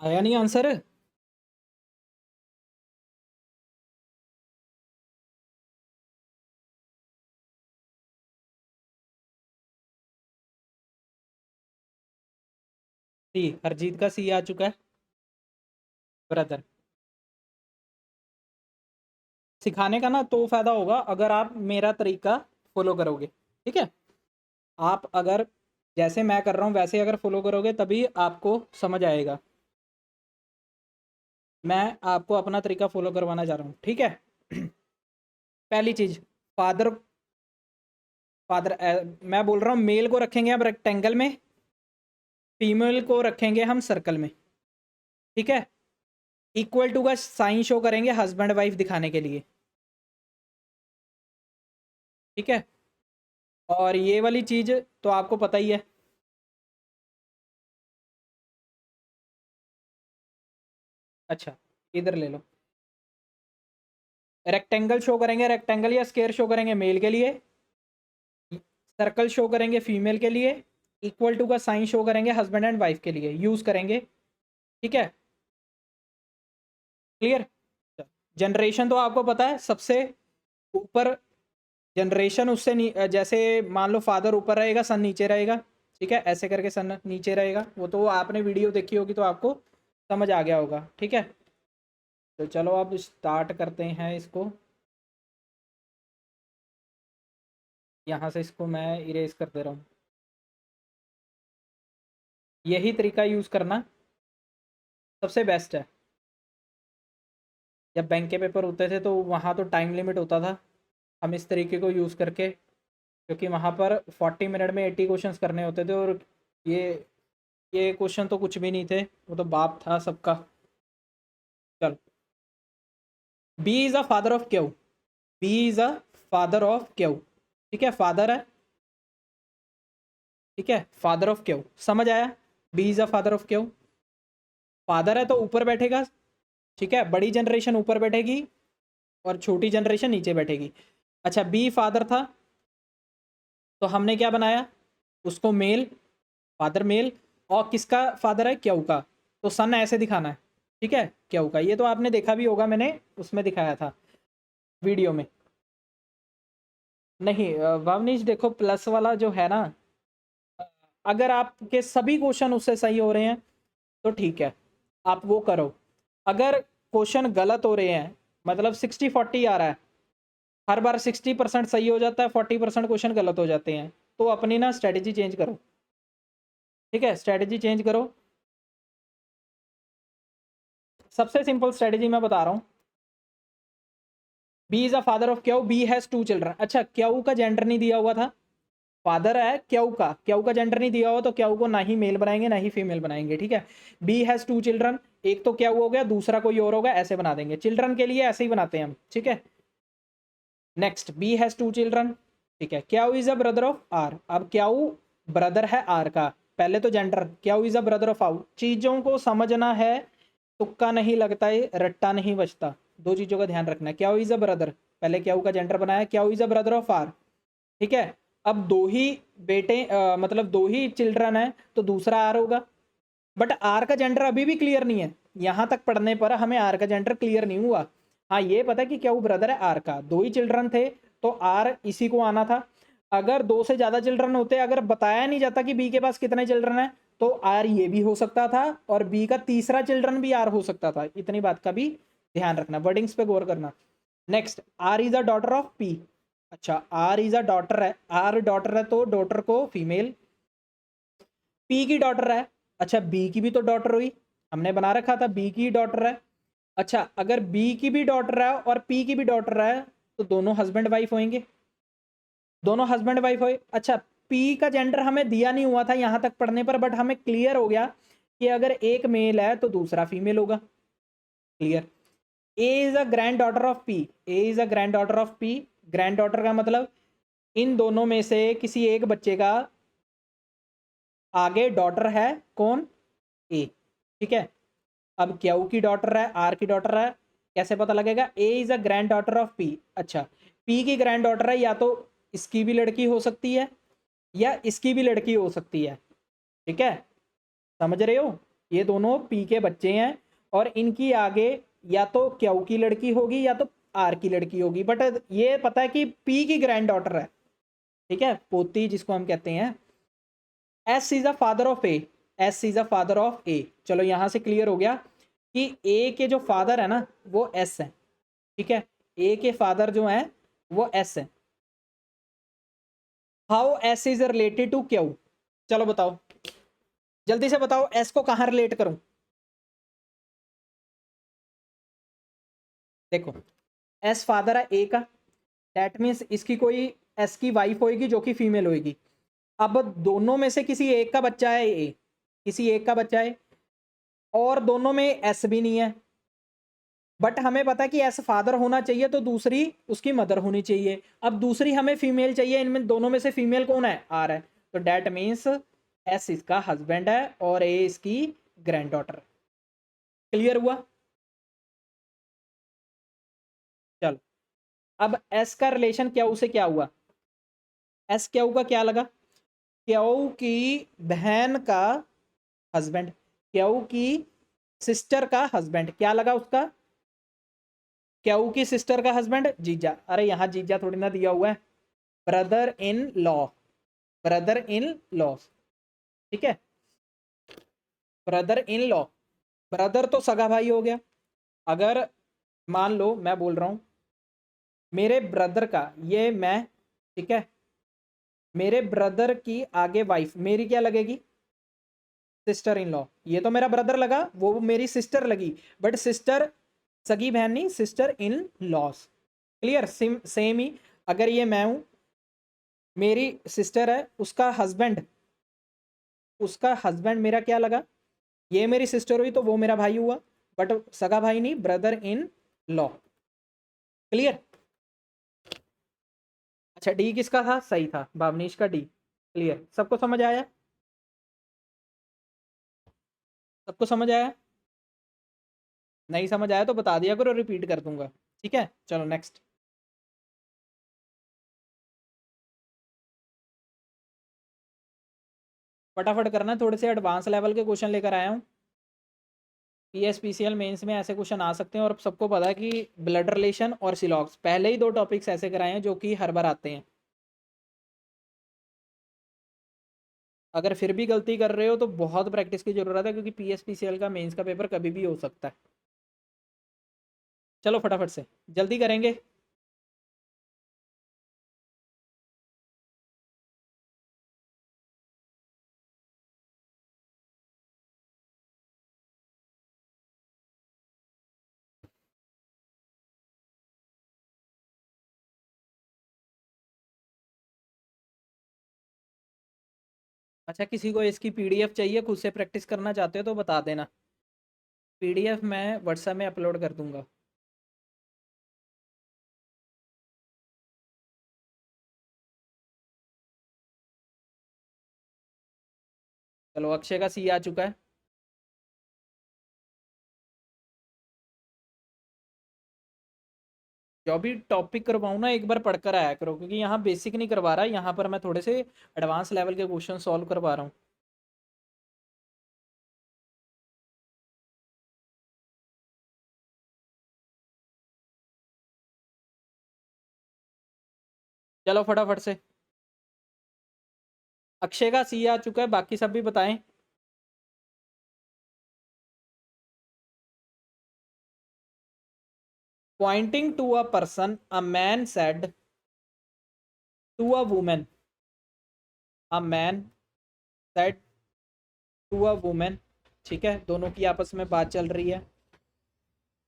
आया नहीं आंसर? सी, हरजीत का सी आ चुका है। ब्रदर सिखाने का ना तो फायदा होगा अगर आप मेरा तरीका फॉलो करोगे, ठीक है। आप अगर जैसे मैं कर रहा हूँ वैसे अगर फॉलो करोगे तभी आपको समझ आएगा। मैं आपको अपना तरीका फॉलो करवाना चाह रहा हूँ, ठीक है। पहली चीज, फादर फादर मैं बोल रहा हूँ मेल को रखेंगे हम रेक्टेंगल में, फीमेल को रखेंगे हम सर्कल में, ठीक है। इक्वल टू का साइन शो करेंगे हस्बैंड वाइफ दिखाने के लिए, ठीक है। और ये वाली चीज तो आपको पता ही है। अच्छा, इधर ले लो। रेक्टेंगल शो करेंगे, रेक्टेंगल या स्क्वायर शो करेंगे मेल के लिए, सर्कल शो करेंगे फीमेल के लिए, इक्वल टू का साइन शो करेंगे हस्बैंड एंड वाइफ के लिए यूज करेंगे, ठीक है। क्लियर। जनरेशन तो आपको पता है, सबसे ऊपर जनरेशन उससे जैसे मान लो फादर ऊपर रहेगा सन नीचे रहेगा, ठीक है, ऐसे करके सन नीचे रहेगा। वो तो आपने वीडियो देखी होगी तो आपको समझ आ गया होगा, ठीक है। तो चलो अब स्टार्ट करते हैं इसको। यहाँ से इसको मैं इरेज कर दे रहा हूँ। यही तरीका यूज़ करना सबसे बेस्ट है। जब बैंक के पेपर होते थे तो वहाँ तो टाइम लिमिट होता था, हम इस तरीके को यूज़ करके, क्योंकि वहाँ पर 40 मिनट में 80 क्वेश्चंस करने होते थे। और ये ये क्वेश्चन तो कुछ भी नहीं थे, वो तो बाप था सबका। चल, B is a father of Q. B is a father of Q, ठीक है, फादर है, ठीक है, फादर ऑफ क्यू, समझ आया। B is a father of Q, father है तो ऊपर बैठेगा, ठीक है, बड़ी जनरेशन ऊपर बैठेगी और छोटी जनरेशन नीचे बैठेगी। अच्छा, बी फादर था तो हमने क्या बनाया उसको मेल, फादर मेल। और किसका फादर है, क्यू का, तो सन ऐसे दिखाना है, ठीक है, क्यू का। ये तो आपने देखा भी होगा, मैंने उसमें दिखाया था वीडियो में। नहीं भावनीश देखो, प्लस वाला जो है ना, अगर आपके सभी क्वेश्चन उससे सही हो रहे हैं तो ठीक है, आप वो करो। अगर क्वेश्चन गलत हो रहे हैं, मतलब 60-40 आ रहा है, हर बार 60% सही हो जाता है, 40% क्वेश्चन गलत हो जाते हैं, तो अपनी ना स्ट्रेटेजी चेंज करो, ठीक है, स्ट्रेटेजी चेंज करो। सबसे सिंपल स्ट्रेटेजी मैं बता रहा हूँ। B is a father of Q, B has 2 children. अच्छा, क्यू का जेंडर नहीं दिया हुआ था, फादर है क्यू का जेंडर नहीं दिया हुआ, तो क्यू को ना ही मेल बनाएंगे ना ही फीमेल बनाएंगे, ठीक है। बी हैज 2 चिल्ड्रन, एक तो क्यू हो गया, दूसरा कोई और होगा, ऐसे बना देंगे। चिल्ड्रन के लिए ऐसे ही बनाते हैं हम, ठीक है। नेक्स्ट, बी हैज 2 चिल्ड्रन, ठीक है। Q is a brother of R, अब क्यू ब्रदर है आर का। पहले तो gender, Q is a brother of R. चीजों को समझना है, तुक्का नहीं लगता है, रट्टा नहीं बचता। दो चीजों का ध्यान रखना है। क्यू इज अ ब्रदर, पहले क्यू का जेंडर बनाया, Q is a brother of R, ठीक है। अब दो ही बेटे मतलब दो ही चिल्ड्रन है तो दूसरा आर होगा। बट आर का जेंडर अभी भी क्लियर नहीं है, यहां तक पढ़ने पर हमें आर का जेंडर क्लियर नहीं हुआ। हाँ, ये पता है कि क्या वो ब्रदर है आर का, दो ही चिल्ड्रन थे तो आर इसी को आना था। अगर दो से ज्यादा चिल्ड्रन होते, अगर बताया नहीं जाता कि बी के पास कितने चिल्ड्रन है, तो आर ये भी हो सकता था और बी का तीसरा चिल्ड्रन भी आर हो सकता था। इतनी बात का भी ध्यान रखना, वर्डिंग्स पे गौर करना। Next, R is a daughter of P. अच्छा, आर इज अ डॉटर है, आर डॉटर है तो डॉटर को फीमेल, पी की डॉटर है। अच्छा, बी की भी तो डॉटर हुई, हमने बना रखा था बी की डॉटर है। अच्छा, अगर बी की भी डॉटर है और पी की भी डॉटर है तो दोनों हस्बैंड वाइफ होंगे, दोनों हस्बैंड वाइफ हो। अच्छा, पी का जेंडर हमें दिया नहीं हुआ था यहां तक पढ़ने पर, बट हमें क्लियर हो गया कि अगर एक मेल है तो दूसरा फीमेल होगा। Clear. A is a granddaughter of P, A is a granddaughter of P. Grand daughter का मतलब इन दोनों में से किसी एक बच्चे का आगे डॉटर है, कौन, ए, ठीक है। अब क्यू की डॉटर है, आर की डॉटर है, कैसे पता लगेगा, A is a granddaughter of P. अच्छा, पी की ग्रैंड डॉटर है, या तो इसकी भी लड़की हो सकती है या इसकी भी लड़की हो सकती है, ठीक है, समझ रहे हो। ये दोनों पी के बच्चे हैं और इनकी आगे या तो क्यू की लड़की होगी या तो आर की लड़की होगी, बट ये पता है कि पी की ग्रैंड डॉटर है, ठीक है, पोती जिसको हम कहते हैं। S is a father of A, S is a father of A. चलो यहां से क्लियर हो गया कि ए के जो फादर है ना वो एस है, ठीक है, ए के फादर जो है वो एस है। How S is related to Q, चलो बताओ जल्दी से बताओ, एस को कहां रिलेट करूं। देखो एस फादर है ए का, दैट मीन्स इसकी कोई एस की वाइफ होगी जो कि फीमेल होगी। अब दोनों में से किसी एक का बच्चा है ए, किसी एक का बच्चा है और दोनों में एस भी नहीं है, बट हमें पता है कि एस फादर होना चाहिए तो दूसरी उसकी मदर होनी चाहिए। अब दूसरी हमें फीमेल चाहिए, इनमें दोनों में से फीमेल कौन है, आर है, तो डैट मीन्स एस इसका हस्बैंड है और ए इसकी ग्रैंड डॉटर। क्लियर हुआ। चलो अब एस का रिलेशन क्यू से क्या हुआ, एस क्यू का क्या लगा, क्यू की बहन का हस्बैंड, क्यू की सिस्टर का हस्बैंड, क्या लगा उसका, क्यू की सिस्टर का हस्बैंड जीजा। अरे यहाँ जीजा थोड़ी ना दिया हुआ है, brother in law, brother in law, ठीक है, ब्रदर इन लॉ, ब्रदर तो सगा भाई हो गया। अगर मान लो मैं बोल रहा हूं मेरे ब्रदर का, ये मैं, ठीक है, मेरे ब्रदर की आगे वाइफ मेरी क्या लगेगी, सिस्टर इन लॉ, ये तो मेरा ब्रदर लगा, वो मेरी सिस्टर लगी, बट सिस्टर सगी बहन नहीं, sister in laws. Clear, same ही अगर ये मैं हूं, मेरी सिस्टर है, उसका हस्बैंड मेरा क्या लगा, ये मेरी सिस्टर हुई तो वो मेरा भाई हुआ, बट सगा भाई नहीं, ब्रदर इन लॉ। क्लियर। अच्छा डी किसका था, सही था भावनीश का डी। क्लियर, सबको समझ आया, सबको समझ आया, नहीं समझ आया तो बता दिया करो, रिपीट कर दूंगा, ठीक है। चलो नेक्स्ट, फटाफट करना, थोड़े से एडवांस लेवल के क्वेश्चन लेकर आया हूँ। पीएसपीसीएल मेंस में ऐसे क्वेश्चन आ सकते हैं और सबको पता है कि ब्लड रिलेशन और सिलॉक्स पहले ही दो टॉपिक्स ऐसे कराए हैं जो कि हर बार आते हैं। अगर फिर भी गलती कर रहे हो तो बहुत प्रैक्टिस की जरूरत है, क्योंकि पीएसपीसीएल का मेंस का पेपर कभी भी हो सकता है। चलो फटाफट से जल्दी करेंगे। अच्छा किसी को इसकी पीडीएफ चाहिए, खुद से प्रैक्टिस करना चाहते हो तो बता देना, पीडीएफ मैं व्हाट्सएप में अपलोड कर दूंगा। चलो अक्षय का सी आ चुका है। जो भी टॉपिक करवाऊँ ना एक बार पढ़कर आया करो, क्योंकि यहाँ बेसिक नहीं करवा रहा, यहाँ पर मैं थोड़े से एडवांस लेवल के क्वेश्चन सॉल्व करवा रहा हूँ। चलो फटाफट से, अक्षय का सी आ चुका है, बाकी सब भी बताएं। Pointing to a person a man said to a women, a man said to a women, ठीक है, दोनों की आपस में बात चल रही है,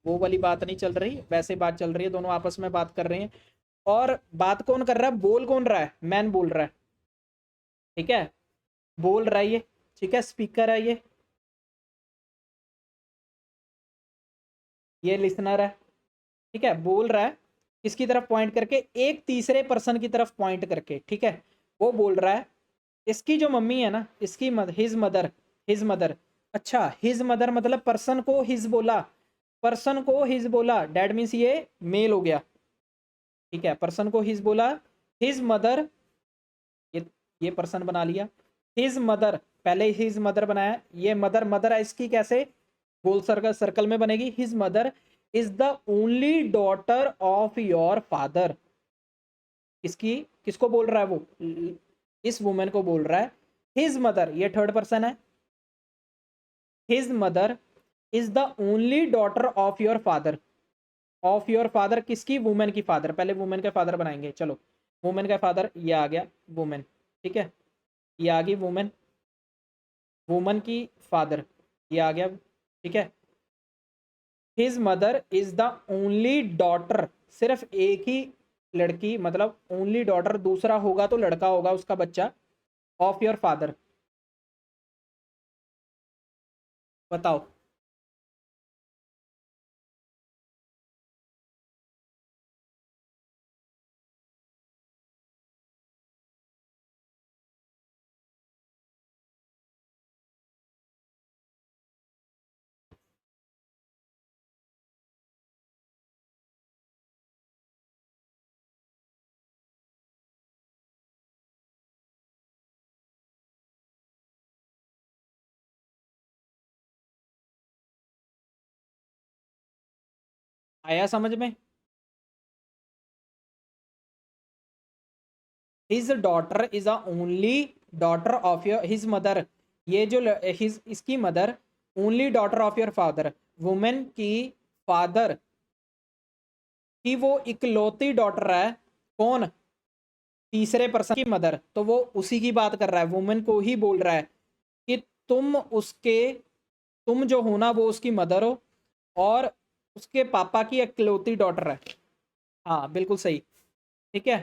वो वाली बात नहीं चल रही, वैसे बात चल रही है, दोनों आपस में बात कर रहे हैं। और बात कौन कर रहा है, बोल कौन रहा है, मैन बोल रहा है, ठीक है, बोल रहा है ये, ठीक है, स्पीकर है ये लिसनर है, ठीक है, बोल रहा है किसकी तरफ पॉइंट करके, एक तीसरे पर्सन की तरफ पॉइंट करके, ठीक है, वो बोल रहा है इसकी जो मम्मी है ना, इसकी हिज मदर, हिज मदर, अच्छा हिज मदर मतलब पर्सन को हिज बोला, पर्सन को हिज बोला, डैट मीन्स ये मेल हो गया, ठीक है, पर्सन को हिज बोला, हिज मदर, ये पर्सन बना लिया, हिज मदर पहले हिज मदर बनाया, ये मदर मदर है इसकी कैसे गोल सर्कल में बनेगी, his mother is the only daughter of your father. इसकी किसको बोल रहा है वो, इस वुमेन को बोल रहा है। हिज मदर ये थर्ड पर्सन है, his mother is the only daughter of your father. Of your father किसकी, वुमेन की फादर, पहले वुमेन का फादर बनाएंगे। चलो वुमेन का फादर ये आ गया वुमेन, ठीक है, ये आ गई वुमेन, वुमन की फादर ये आ गया, ठीक है। His mother is the only daughter, सिर्फ एक ही लड़की, मतलब ओनली डॉटर, दूसरा होगा तो लड़का होगा उसका बच्चा, ऑफ योर फादर। बताओ। आया समझ में। His daughter is a only daughter of your, his mother, ये जो हिज इसकी mother only daughter of your father, women की फादर की वो इकलौती डॉटर है, कौन, तीसरे पर्सन की मदर, तो वो उसी की बात कर रहा है, वुमेन को ही बोल रहा है कि तुम उसके, तुम जो हो ना वो उसकी मदर हो और उसके पापा की इकलौती डॉटर है। हाँ बिल्कुल सही, ठीक है।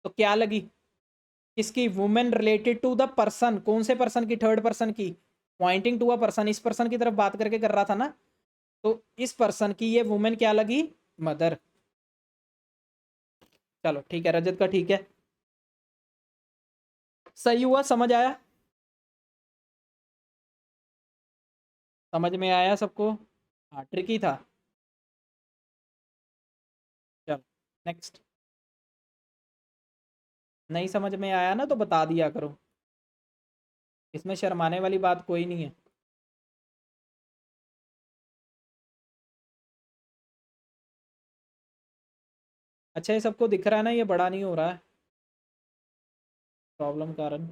तो क्या लगी, किसकी, women related to the person, कौन से पर्सन की, थर्ड पर्सन की, पॉइंटिंग टू अ पर्सन, इस पर्सन की तरफ बात करके कर रहा था ना, तो इस पर्सन की ये वुमेन क्या लगी, मदर। चलो ठीक है, रजत का ठीक है, सही हुआ, समझ आया, समझ में आया सबको। हाँ ट्रिकी था। चलो नेक्स्ट। नहीं समझ में आया ना तो बता दिया करो, इसमें शर्माने वाली बात कोई नहीं है। अच्छा ये सबको दिख रहा है ना, ये बड़ा नहीं हो रहा है प्रॉब्लम कारण।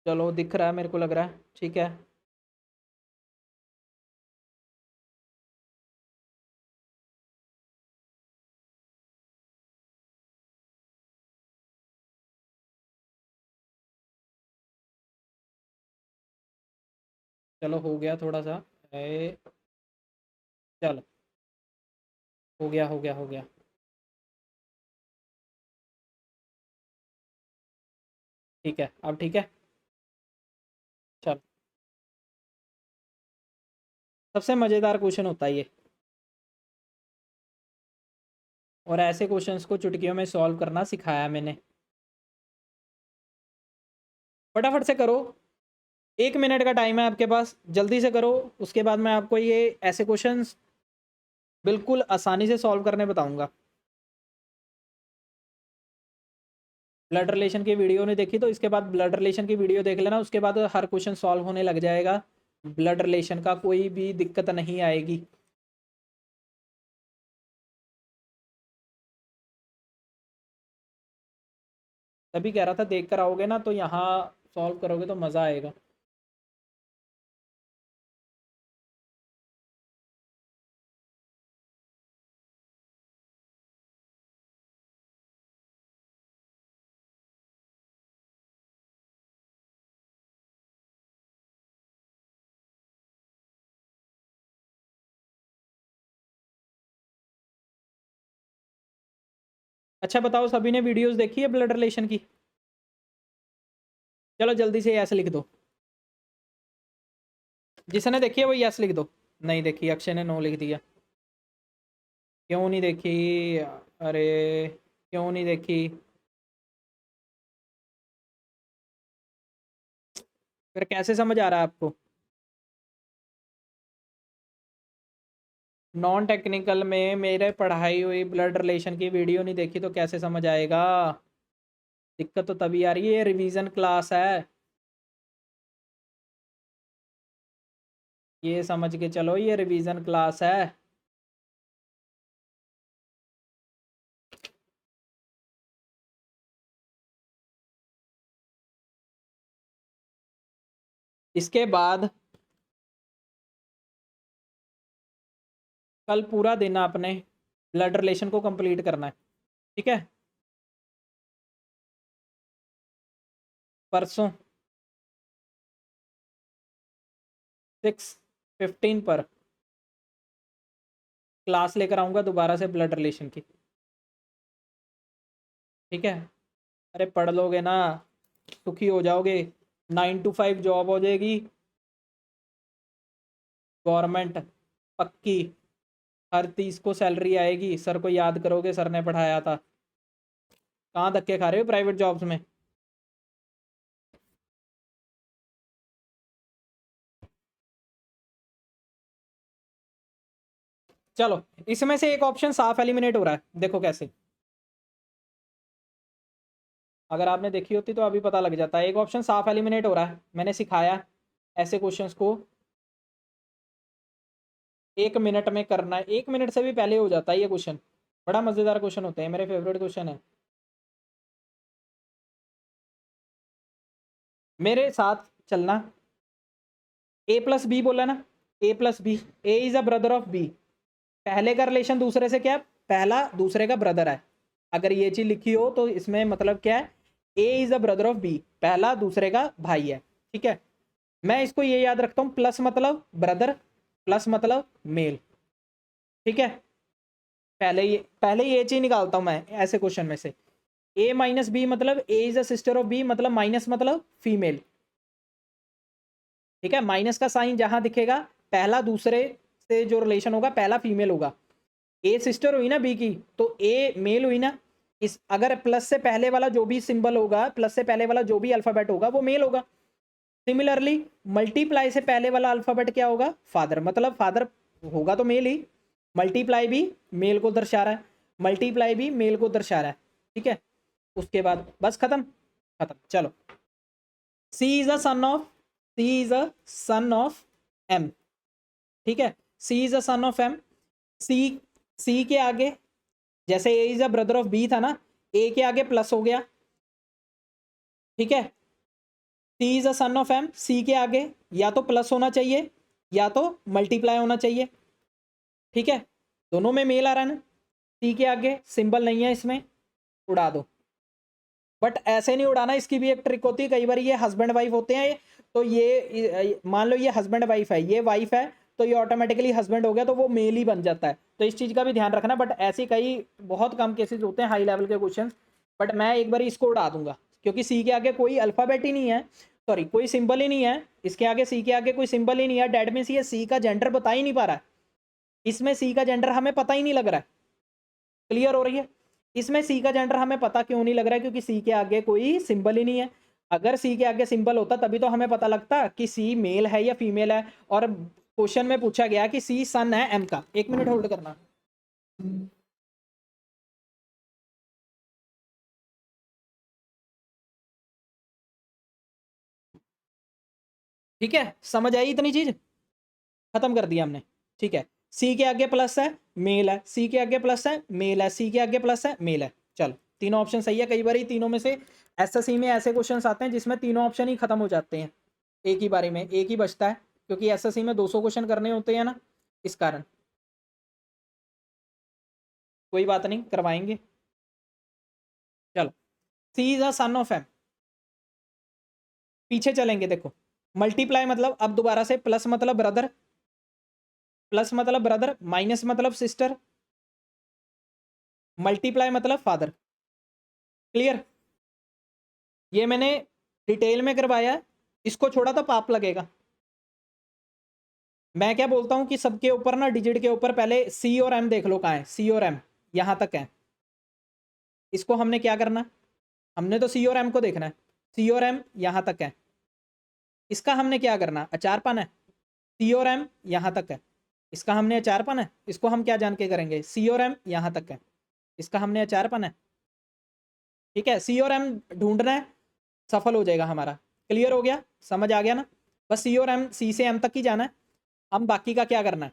चलो दिख रहा है, मेरे को लग रहा है ठीक है। चलो हो गया थोड़ा सा, चलो हो गया हो गया हो गया। ठीक है अब ठीक है। चलो सबसे मज़ेदार क्वेश्चन होता है ये, और ऐसे क्वेश्चंस को चुटकियों में सॉल्व करना सिखाया मैंने। फटाफट से करो, 1 मिनट का टाइम है आपके पास, जल्दी से करो, उसके बाद मैं आपको ये ऐसे क्वेश्चंस बिल्कुल आसानी से सॉल्व करने बताऊंगा। ब्लड रिलेशन की वीडियो नहीं देखी तो इसके बाद ब्लड रिलेशन की वीडियो देख लेना, उसके बाद हर क्वेश्चन सॉल्व होने लग जाएगा, ब्लड रिलेशन का कोई भी दिक्कत नहीं आएगी। तभी कह रहा था देख कर आओगे ना तो यहाँ सॉल्व करोगे तो मज़ा आएगा। अच्छा बताओ, सभी ने वीडियोस देखी है ब्लड रिलेशन की? चलो जल्दी से यस लिख दो, जिसने देखी है वो यस लिख दो। नहीं देखी, अक्षय ने नो लिख दिया। क्यों नहीं देखी, अरे क्यों नहीं देखी, फिर कैसे समझ आ रहा है आपको? नॉन टेक्निकल में मेरे पढ़ाई हुई ब्लड रिलेशन की वीडियो नहीं देखी तो कैसे समझ आएगा? दिक्कत तो तभी आ रही है, ये रिवीजन क्लास है। ये समझ के चलो, ये रिवीजन क्लास है। इसके बाद कल पूरा दिन आपने ब्लड रिलेशन को कंप्लीट करना है, ठीक है? परसों 6:15 पर क्लास लेकर आऊँगा दोबारा से ब्लड रिलेशन की, ठीक है? अरे पढ़ लोगे ना, सुखी हो जाओगे, 9 to 5 जॉब हो जाएगी, गवर्नमेंट पक्की, हर 30 को सैलरी आएगी, सर को याद करोगे सर ने पढ़ाया था। कहाँ धक्के खा रहे हो प्राइवेट जॉब्स में? चलो, इसमें से एक ऑप्शन साफ एलिमिनेट हो रहा है, देखो कैसे। अगर आपने देखी होती तो अभी पता लग जाता है। एक ऑप्शन साफ एलिमिनेट हो रहा है, मैंने सिखाया ऐसे क्वेश्चंस को 1 मिनट में करना है। 1 मिनट से भी पहले हो जाता है ये क्वेश्चन, बड़ा मज़ेदार क्वेश्चन होते हैं, मेरे फेवरेट क्वेश्चन है। मेरे साथ चलना। A+B बोला ना, A+B, A is a brother of B। पहले का रिलेशन दूसरे से क्या है? पहला दूसरे का ब्रदर है। अगर ये चीज लिखी हो तो इसमें मतलब क्या है? A is a brother of B, पहला दूसरे का भाई है, ठीक है? मैं इसको ये याद रखता हूं, प्लस मतलब ब्रदर, प्लस मतलब मेल, ठीक है? पहले ये चीज निकालता हूं मैं ऐसे क्वेश्चन में से। A-B मतलब A is a sister of B, मतलब माइनस मतलब फीमेल, ठीक है? माइनस का साइन जहां दिखेगा, पहला दूसरे से जो रिलेशन होगा पहला फीमेल होगा। ए सिस्टर हुई ना बी की, तो ए मेल हुई ना। इस अगर प्लस से पहले वाला जो भी सिंबल होगा, प्लस से पहले वाला जो भी अल्फाबेट होगा वो मेल होगा। सिमिलरली मल्टीप्लाई से पहले वाला अल्फाबेट क्या होगा? फादर, मतलब फादर होगा तो मेल ही। मल्टीप्लाई भी मेल को दर्शा रहा है, मल्टीप्लाई भी मेल को दर्शा रहा है, ठीक है? उसके बाद बस खत्म, खत्म। चलो, C is a son of, C is a son of M, ठीक है? C is a son of M. C, C के आगे जैसे A is a brother of B था ना, ए के आगे प्लस हो गया, ठीक है? C is a son of M, C के आगे या तो प्लस होना चाहिए या तो मल्टीप्लाई होना चाहिए, ठीक है? दोनों में मेल आ रहा है ना। सी के आगे सिंबल नहीं है इसमें, उड़ा दो। बट ऐसे नहीं उड़ाना, इसकी भी एक ट्रिक होती है। कई बार ये हस्बैंड वाइफ होते हैं, तो ये मान लो ये हस्बैंड वाइफ है, ये वाइफ है, तो ये ऑटोमेटिकली हस्बैंड हो गया, तो वो मेल ही बन जाता है। तो इस चीज़ का भी ध्यान रखना। बट ऐसे कई बहुत कम केसेस होते हैं हाई लेवल के क्वेश्चन। बट मैं एक बार इसको उड़ा दूंगा, क्योंकि सी के आगे कोई अल्फाबेट ही नहीं है, सॉरी कोई सिंबल ही नहीं है, इसके आगे सी के आगे कोई सिंबल ही नहीं है। डेट मीन्स ये सी का जेंडर बता ही नहीं पा रहा है, इसमें सी का जेंडर हमें पता ही नहीं लग रहा है। क्लियर हो रही है? इसमें सी का जेंडर हमें पता क्यों नहीं लग रहा है? क्योंकि सी के आगे कोई सिंबल ही नहीं है। अगर सी के आगे सिंबल होता तभी तो हमें पता लगता कि सी मेल है या फीमेल है। और क्वेश्चन में पूछा गया कि सी सन है एम का। 1 मिनट होल्ड करना। ठीक है, समझ आई इतनी चीज? खत्म कर दिया हमने, ठीक है? सी के आगे प्लस है, मेल है, सी के आगे प्लस है, मेल है, सी के आगे प्लस है, मेल है। चलो, तीनों ऑप्शन सही है। कई बार तीनों में से एसएससी में ऐसे क्वेश्चंस आते हैं जिसमें तीनों ऑप्शन ही खत्म हो जाते हैं, एक ही बारी में एक ही बचता है, क्योंकि एसएससी में 200 क्वेश्चन करने होते हैं ना, इस कारण। कोई बात नहीं, करवाएंगे। चलो, C is a son of M. पीछे चलेंगे, देखो। मल्टीप्लाई मतलब अब दोबारा से प्लस मतलब ब्रदर, प्लस मतलब ब्रदर, माइनस मतलब सिस्टर, मल्टीप्लाई मतलब फादर। क्लियर? ये मैंने डिटेल में करवाया, इसको छोड़ा तो पाप लगेगा। मैं क्या बोलता हूं कि सबके ऊपर ना, डिजिट के ऊपर पहले सी और एम देख लो कहाँ है। सी और एम यहां तक है, इसको हमने क्या करना? हमने तो सी और एम को देखना है। सी और एम यहां तक है, इसका हमने क्या करना? अचार पाना है। सी और एम यहां तक है, इसका हमने अचारपन है, इसको हम क्या जान के करेंगे, सी और एम यहाँ तक है, इसका हमने अचारपन है, ठीक है। सी और एम ढूंढना है, सफल हो जाएगा हमारा। क्लियर हो गया, समझ आ गया ना। बस सी और एम, सी से एम तक ही जाना है। हम बाकी का क्या करना है,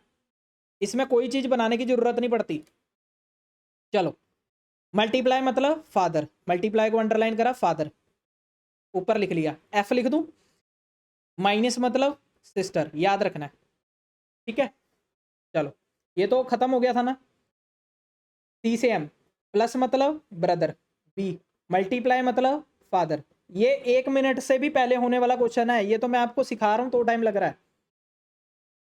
इसमें कोई चीज बनाने की जरूरत नहीं पड़ती। चलो, मल्टीप्लाई मतलब फादर, मल्टीप्लाई को अंडरलाइन करा, फादर ऊपर लिख लिया, एफ लिख दूं। माइनस मतलब सिस्टर, याद रखना है, ठीक है। चलो, ये तो खत्म हो गया था ना। सी से एम, प्लस मतलब ब्रदर, बी, मल्टीप्लाई मतलब फादर। ये 1 मिनट से भी पहले होने वाला क्वेश्चन है, ये तो मैं आपको सिखा रहा हूं तो टाइम लग रहा है।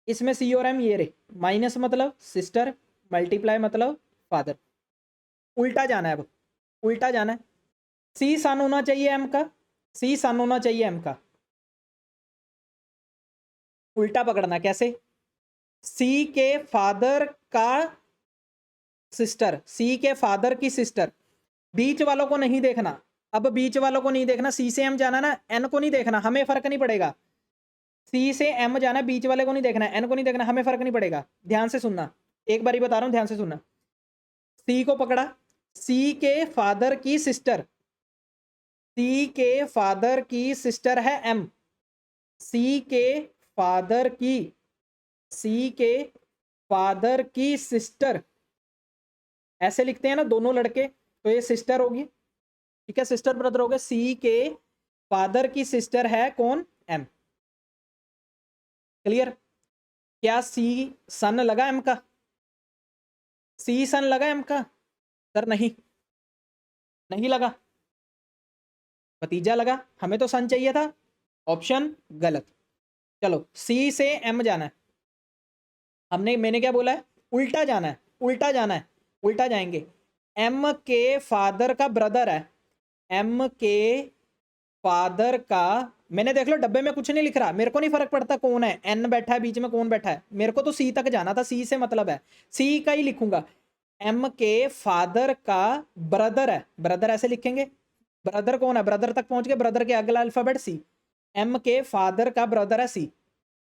इसमें सी और एम ये रे, माइनस मतलब सिस्टर, मल्टीप्लाई मतलब फादर। उल्टा जाना है, अब उल्टा जाना है। सी सन होना चाहिए एम का, सी सन होना चाहिए एम का, उल्टा पकड़ना कैसे, सी के फादर का सिस्टर, सी के फादर की सिस्टर। बीच वालों को नहीं देखना, अब बीच वालों को नहीं देखना, सी से एम जाना ना, एन को नहीं देखना, हमें फर्क नहीं पड़ेगा। सी से एम जाना, बीच वाले को नहीं देखना, एन को नहीं देखना, हमें फर्क नहीं पड़ेगा। ध्यान से सुनना, एक बारी बता रहा हूं, ध्यान से सुनना। सी को पकड़ा, सी के फादर की सिस्टर, सी के फादर की सिस्टर है एम, सी के फादर की, सी के फादर की सिस्टर, ऐसे लिखते हैं ना दोनों लड़के, तो ये सिस्टर होगी, ठीक है, सिस्टर ब्रदर हो गए। सी के फादर की सिस्टर है कौन, एम। क्लियर। क्या सी सन लगा एम का, सी सन लगा एम का, सर नहीं, नहीं लगा, भतीजा लगा, हमें तो सन चाहिए था, ऑप्शन गलत। चलो, सी से एम जाना है, हमने, मैंने क्या बोला है, उल्टा जाना है, उल्टा जाना है, उल्टा जाएंगे। एम के फादर का ब्रदर है, एम के फादर का, मैंने देख लो डब्बे में कुछ नहीं लिख रहा, मेरे को नहीं फर्क पड़ता कौन है, एन बैठा है बीच में, कौन बैठा है, मेरे को तो सी तक जाना था, सी से मतलब है, सी का ही लिखूंगा। एम के फादर का ब्रदर है, ब्रदर ऐसे लिखेंगे, ब्रदर कौन है, ब्रदर तक पहुंच गए, ब्रदर के अगला अल्फाबेट सी, एम के फादर का ब्रदर है सी।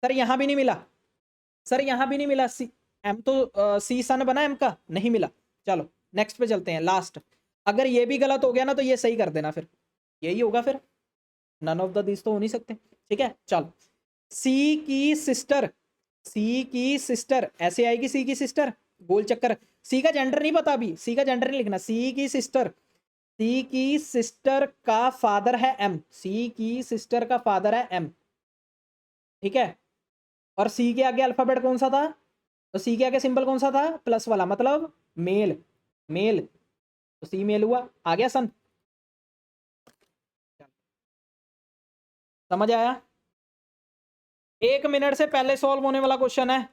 सर यहां भी नहीं मिला, सर यहां भी नहीं मिला, सी, एम तो सी सन बना एम का, नहीं मिला। चलो नेक्स्ट पे चलते हैं, लास्ट। अगर ये भी गलत हो गया ना तो ये सही कर देना, फिर यही होगा फिर, नन ऑफ द दिस तो हो नहीं सकते, ठीक है। चलो, सी की सिस्टर, सी की सिस्टर ऐसे आएगी, सी की सिस्टर, गोल चक्कर। सी का जेंडर नहीं पता अभी, सी का जेंडर नहीं लिखना, सी की सिस्टर, सी की सिस्टर का फादर है एम, सी की सिस्टर का फादर है एम, ठीक है। और सी के आगे अल्फाबेट कौन सा था, तो सी के आगे सिंबल कौन सा था, प्लस वाला, मतलब मेल, मेल, तो सी मेल हुआ, आ गया सन। समझ आया। 1 मिनट से पहले सॉल्व होने वाला क्वेश्चन है,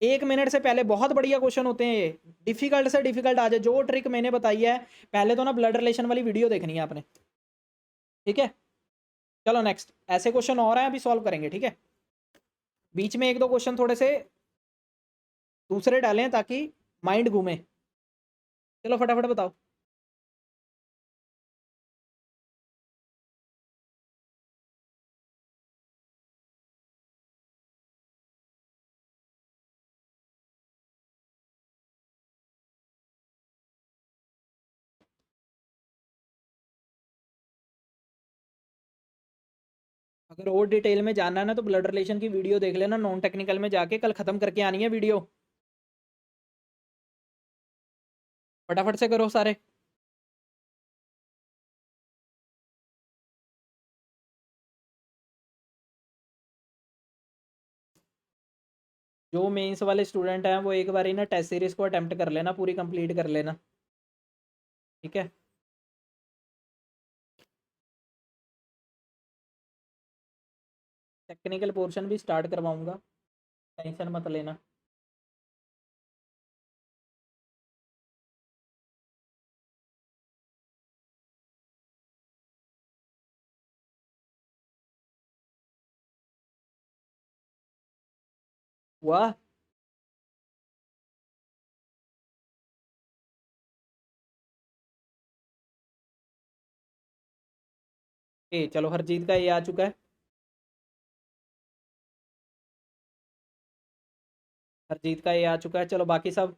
1 मिनट से पहले, बहुत बढ़िया क्वेश्चन होते हैं ये, डिफिकल्ट से डिफिकल्ट आ जाए, जो ट्रिक मैंने बताई है। पहले तो ना ब्लड रिलेशन वाली वीडियो देखनी है आपने, ठीक है। चलो नेक्स्ट, ऐसे क्वेश्चन और हैं अभी सॉल्व करेंगे, ठीक है। बीच में एक दो क्वेश्चन थोड़े से दूसरे डालें ताकि माइंड घूमे। चलो फटाफट बताओ। अगर और डिटेल में जानना है ना तो ब्लड रिलेशन की वीडियो देख लेना, नॉन टेक्निकल में जाके कल खत्म करके आनी है वीडियो, फटाफट से करो सारे। जो मेंस वाले स्टूडेंट हैं वो एक बार ही ना टेस्ट सीरीज को अटेम्प्ट कर लेना, पूरी कंप्लीट कर लेना, ठीक है। टेक्निकल पोर्शन भी स्टार्ट करवाऊंगा, टेंशन मत लेना। वाह, ए चलो हरजीत का ये आ चुका है। हरजीत का ये आ चुका है। चलो बाकी सब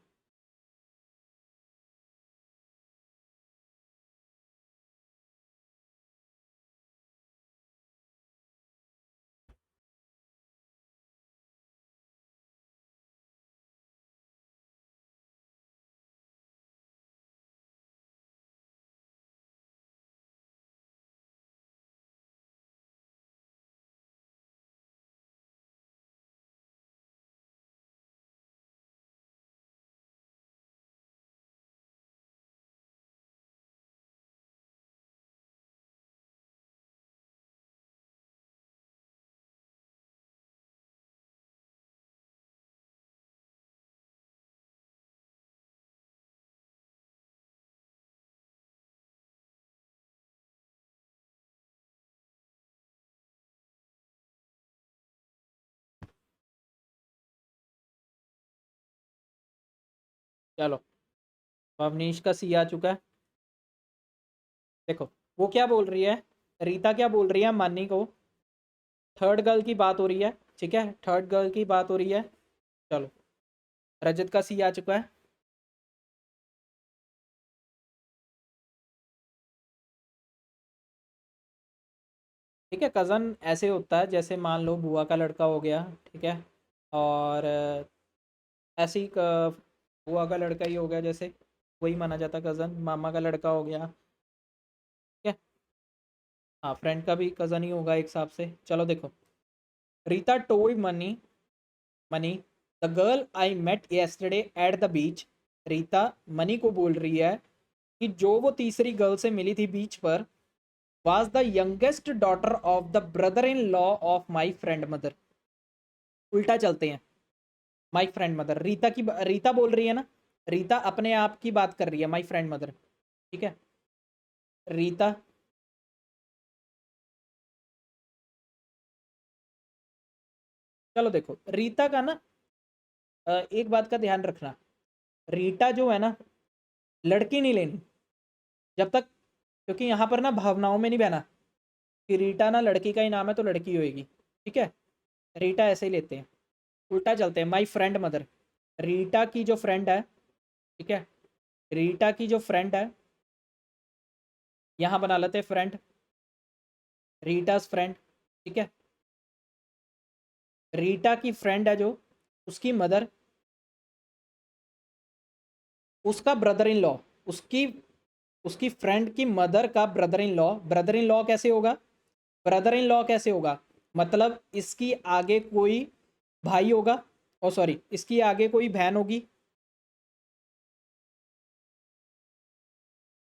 चलो। अवनीश का सी आ चुका है। देखो वो क्या बोल रही है, रीता क्या बोल रही है मानी को, थर्ड गर्ल की बात हो रही है। ठीक है, थर्ड गर्ल की बात हो रही है। चलो रजत का सी आ चुका है। ठीक है, कज़न ऐसे होता है जैसे मान लो बुआ का लड़का हो गया। ठीक है, और ऐसे ही बुआ का लड़का ही हो गया, जैसे वही माना जाता कज़न। मामा का लड़का हो गया। ठीक है, हाँ फ्रेंड का भी कज़न ही होगा एक हिसाब से। चलो देखो, Rita told Mani Mani the girl I met yesterday at the beach. Rita Mani को बोल रही है कि जो वो तीसरी गर्ल से मिली थी बीच पर, was the youngest daughter of the brother in law of my friend mother। उल्टा चलते हैं, माई फ्रेंड मदर। रीता बोल रही है ना, रीता अपने आप की बात कर रही है, माई फ्रेंड मदर। ठीक है, रीता चलो देखो रीता का ना, एक बात का ध्यान रखना, रीटा जो है ना, लड़की नहीं लेनी जब तक, क्योंकि यहाँ पर ना भावनाओं में नहीं बहना कि रीटा ना लड़की का ही नाम है तो लड़की होएगी। ठीक है, रीटा ऐसे ही लेते हैं, उल्टा चलते हैं, माई फ्रेंड मदर। रीटा की जो फ्रेंड है, ठीक है, रीटा की जो फ्रेंड है, यहाँ बना लेते हैं फ्रेंड, रीटास फ्रेंड। ठीक है, रीटा की फ्रेंड है जो, उसकी मदर, उसका ब्रदर इन लॉ, उसकी उसकी फ्रेंड की मदर का brother in law. Brother in law कैसे होगा, ब्रदर इन लॉ कैसे होगा, मतलब इसकी आगे कोई भाई होगा, ओ सॉरी इसकी आगे कोई बहन होगी।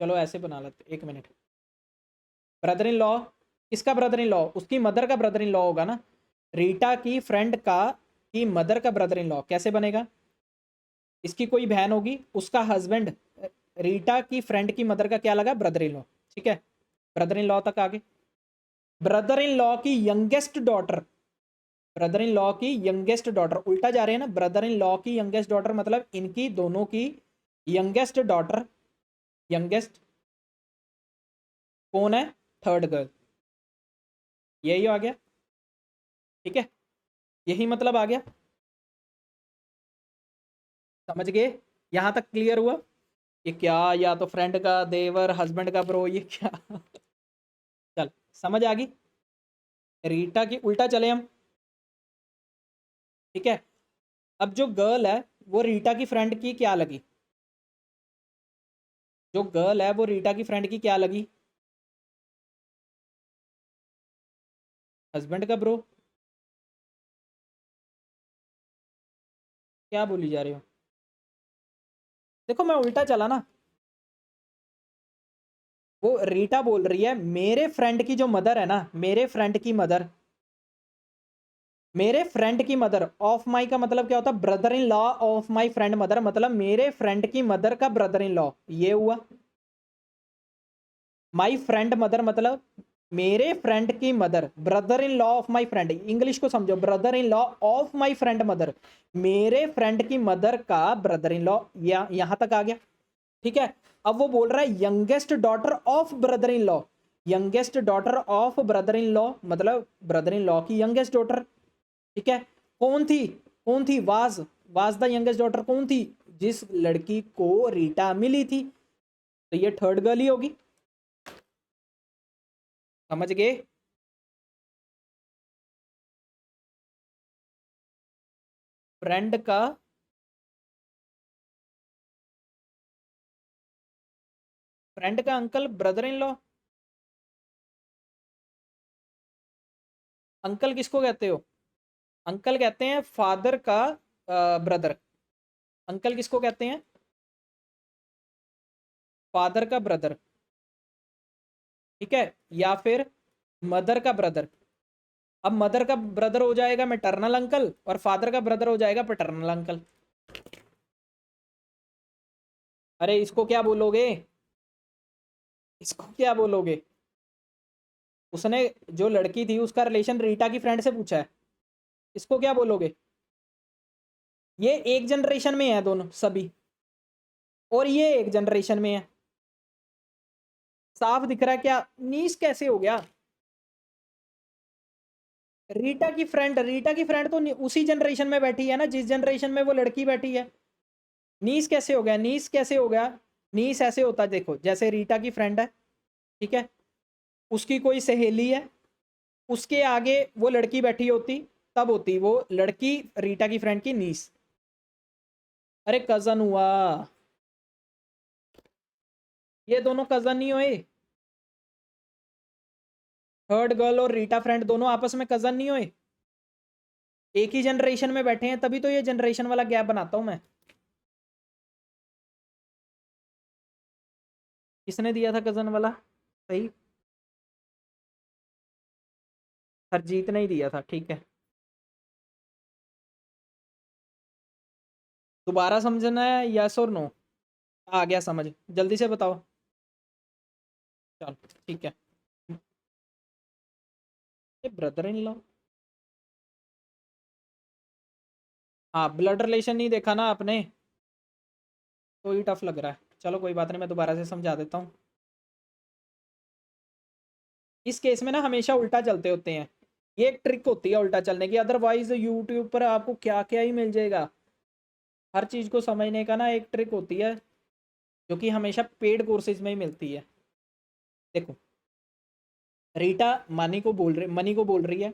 चलो ऐसे बना लेते, एक मिनट। ब्रदर इन लॉ, किसका ब्रदर इन लॉ, उसकी मदर का ब्रदर इन लॉ होगा ना। रीटा की फ्रेंड का, की मदर का ब्रदर इन लॉ कैसे बनेगा, इसकी कोई बहन होगी, उसका हस्बैंड, रीटा की फ्रेंड की मदर का क्या लगा, ब्रदर इन लॉ। ठीक है, ब्रदर इन लॉ तक आगे। ब्रदर इन लॉ की youngest daughter, brother in law की यंगेस्ट डॉटर, उल्टा जा रहे हैं ना, ब्रदर इन लॉ की यंगेस्ट डॉटर मतलब इनकी दोनों की यंगेस्ट डॉटर। यंगेस्ट कौन है, थर्ड गर्ल, यही आ गया। ठीक है, यही मतलब आ गया, समझ गए, यहां तक क्लियर हुआ। ये क्या, या तो फ्रेंड का देवर, हस्बैंड का ब्रो, ये क्या चल समझ आ गई। रीटा की उल्टा चले हम। ठीक है, अब जो गर्ल है वो रीटा की फ्रेंड की क्या लगी, जो गर्ल है वो रीटा की फ्रेंड की क्या लगी, हस्बैंड का ब्रो। क्या बोली जा रहे हो, देखो मैं उल्टा चला ना, वो रीटा बोल रही है मेरे फ्रेंड की जो मदर है ना, मेरे फ्रेंड की मदर, मेरे फ्रेंड की मदर ऑफ माई का मतलब क्या होता है, brother in law of my friend mother, मतलब मेरे फ्रेंड की मदर का ब्रदर इन लॉ, ये हुआ। माई फ्रेंड मदर मतलब मेरे फ्रेंड की mother, brother in law of my friend, English को समझो, brother in law of my friend mother, मेरे फ्रेंड की मदर का ब्रदर इन लॉ, यहां तक आ गया। ठीक है, अब वो बोल रहा है youngest daughter of brother in law, youngest daughter of brother in law मतलब ब्रदर इन लॉ की यंगेस्ट डॉटर। ठीक है, कौन थी, कौन थी, was, was the youngest daughter कौन थी? जिस लड़की को रीटा मिली थी, तो ये थर्ड गर्ल ही होगी। समझ गए? फ्रेंड का uncle brother in law. Uncle किसको कहते हो? अंकल कहते हैं फादर का ब्रदर। अंकल किसको कहते हैं? फादर का ब्रदर, ठीक है, या फिर मदर का ब्रदर। अब मदर का ब्रदर हो जाएगा मैटरनल अंकल और फादर का ब्रदर हो जाएगा पैटर्नल अंकल। अरे इसको क्या बोलोगे? इसको क्या बोलोगे? उसने, जो लड़की थी उसका रिलेशन रीटा की फ्रेंड से पूछा है, इसको क्या बोलोगे? ये एक जनरेशन में है दोनों सभी, और ये एक जनरेशन में है। साफ दिख रहा है क्या? नीस कैसे हो गया? रीटा की फ्रेंड तो उसी जनरेशन में बैठी है ना जिस जनरेशन में वो लड़की बैठी है। नीस कैसे हो गया? नीस कैसे हो गया? नीस ऐसे होता है, देखो, जैसे रीटा की फ्रेंड है, ठीक है, उसकी कोई सहेली है, उसके आगे वो लड़की बैठी होती, तब होती वो लड़की रीटा की फ्रेंड की नीस। अरे कजन हुआ, ये दोनों कजन नहीं हुए। थर्ड गर्ल और रीटा फ्रेंड दोनों आपस में कजन नहीं हुए, एक ही जनरेशन में बैठे हैं, तभी तो ये जनरेशन वाला गैप बनाता हूं मैं। किसने दिया था कजन वाला? सही, हरजीत ने ही दिया था, ठीक है। दोबारा समझना है, यस और नो? आ गया समझ, जल्दी से बताओ। चल ठीक है। ये ब्रदर इन लॉ, हाँ, ब्लड रिलेशन नहीं देखा ना आपने, तो ही टफ लग रहा है। चलो कोई बात नहीं, मैं दोबारा से समझा देता हूँ। इस केस में ना हमेशा उल्टा चलते होते हैं, ये एक ट्रिक होती है उल्टा चलने की, अदरवाइज यूट्यूब पर आपको क्या क्या ही मिल जाएगा। हर चीज़ को समझने का ना एक ट्रिक होती है, जो कि हमेशा पेड कोर्सेज में ही मिलती है। देखो, रीटा मनी को बोल रही है,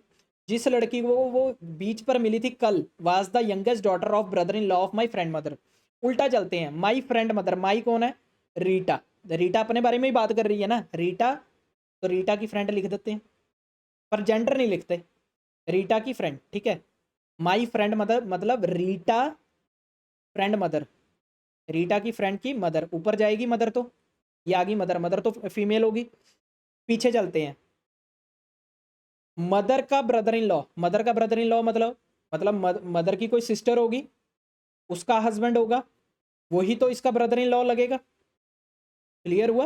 जिस लड़की को वो बीच पर मिली थी कल, was the youngest daughter of brother in law of my friend mother. उल्टा चलते हैं, माई फ्रेंड मदर, माई कौन है? रीटा। रीटा अपने बारे में ही बात कर रही है ना, रीटा, तो रीटा की फ्रेंड लिख देते हैं, पर जेंडर नहीं लिखते, रीटा की फ्रेंड, ठीक है। माई फ्रेंड मदर मतलब रीटा फ्रेंड मदर, रीटा की फ्रेंड की मदर, ऊपर जाएगी मदर, तो ये आ गई मदर, मदर तो फीमेल होगी। पीछे चलते हैं, मदर का ब्रदर इन लॉ, मदर का ब्रदर इन लॉ मतलब मदर की कोई सिस्टर होगी, उसका हस्बैंड होगा, वही तो इसका ब्रदर इन लॉ लगेगा। क्लियर हुआ?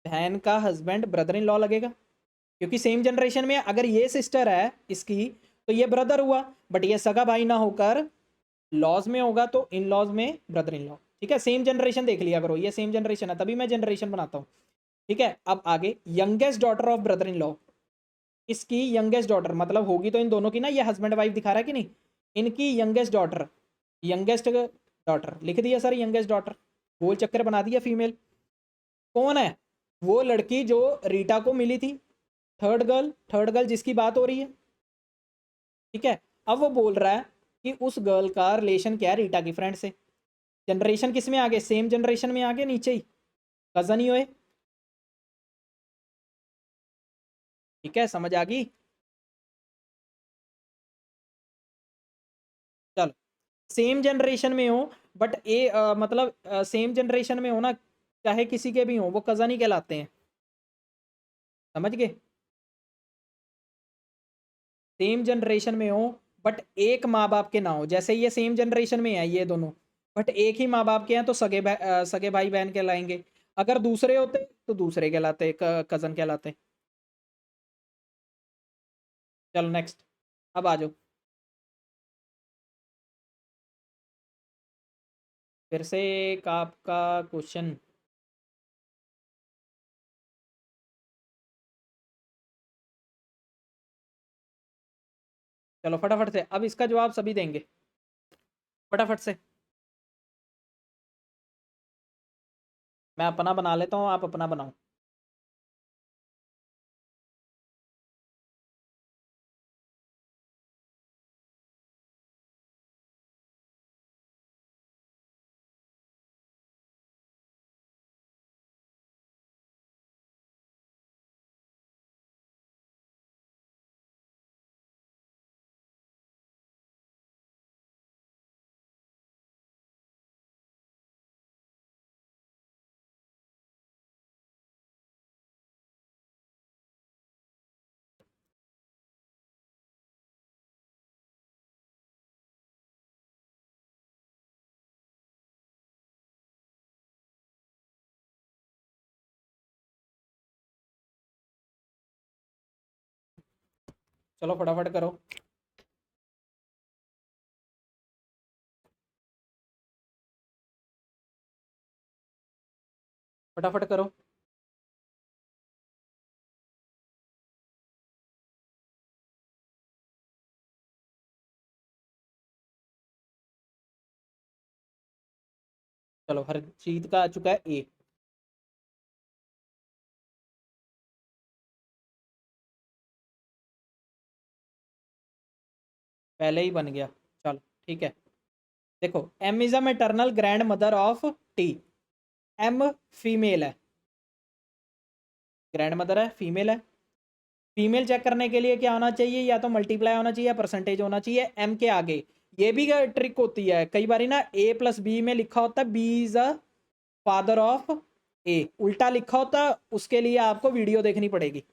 बहन का हस्बैंड ब्रदर इन लॉ लगेगा, क्योंकि सेम जनरेशन में अगर ये सिस्टर है इसकी, तो ये ब्रदर हुआ, बट ये सगा भाई ना होकर लॉज में होगा, तो इन लॉज में ब्रदर इन लॉ, ठीक है। सेम जनरेशन देख लिया करो, ये सेम जनरेशन है, तभी मैं जनरेशन बनाता हूँ, ठीक है। अब आगे, youngest daughter of brother in law, इसकी यंगेस्ट डॉटर मतलब होगी तो इन दोनों की ना, ये हस्बैंड वाइफ दिखा रहा है कि नहीं, इनकी यंगेस्ट डॉटर, यंगेस्ट डॉटर लिख दिया सर, यंगेस्ट डॉटर, गोल चक्कर बना दिया, फीमेल। कौन है? वो लड़की जो रीटा को मिली थी, थर्ड गर्ल जिसकी बात हो रही है, ठीक है। अब वो बोल रहा है कि उस गर्ल का रिलेशन क्या है रीटा की फ्रेंड से। जनरेशन किस में आगे? सेम जनरेशन में आगे, नीचे ही कजन ही हुए, ठीक है, समझ आ गई? चलो, सेम जनरेशन में हो, बट मतलब सेम जनरेशन में हो ना, चाहे किसी के भी हो, वो कजन ही कहलाते हैं। समझ गए? सेम जनरेशन में हो, बट एक माँ बाप के ना हो, जैसे ये सेम जनरेशन में है ये दोनों, बट एक ही माँ बाप के हैं, तो सगे भाई बहन कहलाएंगे। अगर दूसरे होते तो दूसरे कहलाते, कजन कहलाते। चलो नेक्स्ट, अब आ जाओ, फिर से एक आपका क्वेश्चन। चलो फटाफट से, अब इसका जवाब सभी देंगे। फटाफट से। मैं अपना बना लेता हूँ, आप अपना बनाओ। चलो फटाफट करो। फटाफट करो। चलो हरजीत का आ चुका है ए। पहले ही बन गया। चलो ठीक है। देखो M is a maternal grand mother of T. M female है, ग्रैंड मदर है, फीमेल है। फीमेल चेक करने के लिए क्या होना चाहिए, या तो मल्टीप्लाई होना चाहिए या परसेंटेज होना चाहिए एम के आगे। ये भी ट्रिक होती है कई बार ना, ए प्लस बी में लिखा होता है B is a father of A, उल्टा लिखा होता है, उसके लिए आपको वीडियो देखनी पड़ेगी।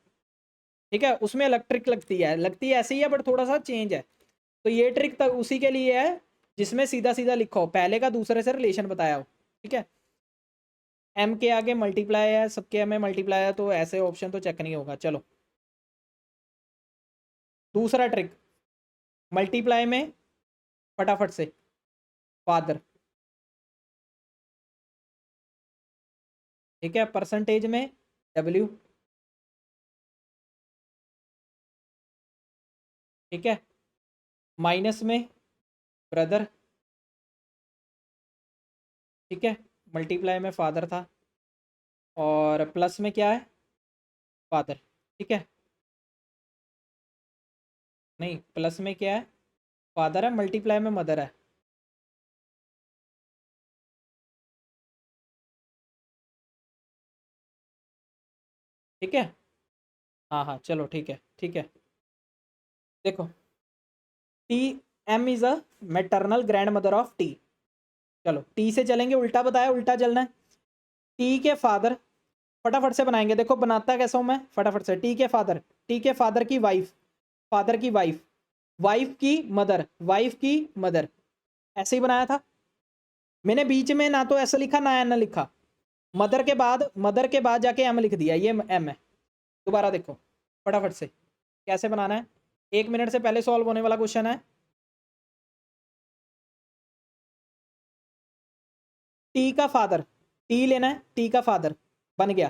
ठीक है, उसमें अलग ट्रिक लगती है ऐसी ही है बट थोड़ा सा चेंज है। तो ये ट्रिक तक उसी के लिए है जिसमें सीधा सीधा लिखा हो, पहले का दूसरे से रिलेशन बताया हो। ठीक है, एम के आगे मल्टीप्लाई है, सबके एम में मल्टीप्लाई है, तो ऐसे ऑप्शन तो चेक नहीं होगा। चलो दूसरा ट्रिक, मल्टीप्लाई में फटाफट से फादर। ठीक है, परसेंटेज में डब्ल्यू। ठीक है, माइनस में ब्रदर। ठीक है, मल्टीप्लाई में फादर था, और प्लस में क्या है, फादर। ठीक है, नहीं प्लस में क्या है, फादर है, मल्टीप्लाई में मदर है। ठीक है, हाँ हाँ चलो ठीक है ठीक है। देखो T, M is a maternal grand mother of T. चलो टी से चलेंगे, उल्टा बताया, उल्टा चलना है। टी के फादर, फटाफट से बनाएंगे। देखो बनाता कैसा हूं मैं, फटाफट से। टी के फादर, टी के फादर की वाइफ, फादर की वाइफ, वाइफ की मदर, वाइफ की मदर, ऐसे ही बनाया था मैंने। बीच में ना तो ऐसा लिखा ना एन लिखा, मदर के बाद जाके एम लिख दिया, ये एम है। दोबारा देखो फटाफट से कैसे बनाना है, 1 मिनट से पहले सॉल्व होने वाला क्वेश्चन है। टी का फादर, टी लेना है, टी का फादर बन गया।